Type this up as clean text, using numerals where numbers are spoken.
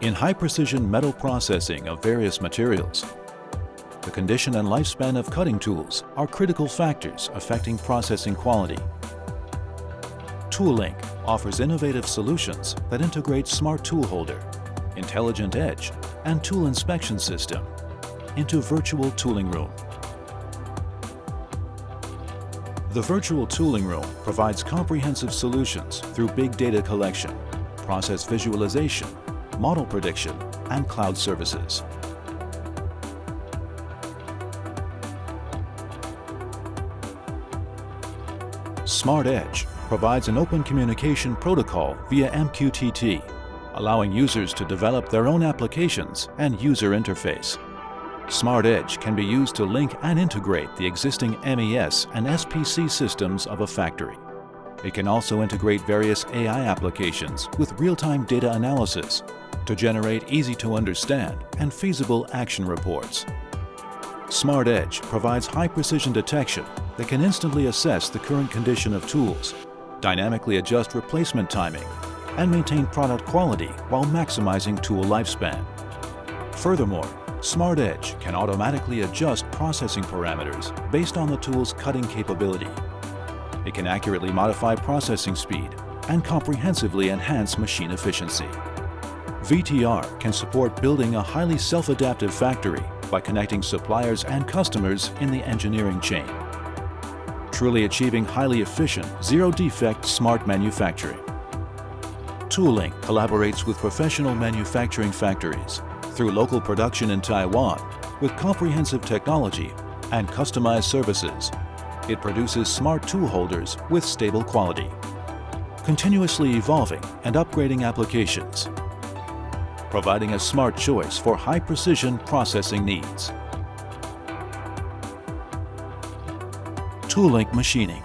in high-precision metal processing of various materials. The condition and lifespan of cutting tools are critical factors affecting processing quality. ToolLink offers innovative solutions that integrate smart tool holder, intelligent edge, and tool inspection system into virtual tooling room. The virtual tooling room provides comprehensive solutions through big data collection, process visualization, model prediction, and cloud services. Smart Edge provides an open communication protocol via MQTT, allowing users to develop their own applications and user interface. Smart Edge can be used to link and integrate the existing MES and SPC systems of a factory. It can also integrate various AI applications with real-time data analysis to generate easy-to-understand and feasible action reports. Smart Edge provides high-precision detection that can instantly assess the current condition of tools, dynamically adjust replacement timing, and maintain product quality while maximizing tool lifespan. Furthermore, Smart Edge can automatically adjust processing parameters based on the tool's cutting capability. It can accurately modify processing speed and comprehensively enhance machine efficiency. VTR can support building a highly self-adaptive factory by connecting suppliers and customers in the engineering chain, truly achieving highly efficient, zero-defect smart manufacturing. ToolLink collaborates with professional manufacturing factories through local production in Taiwan with comprehensive technology and customized services. It produces smart tool holders with stable quality, continuously evolving and upgrading applications, providing a smart choice for high-precision processing needs. ToolLink Machining.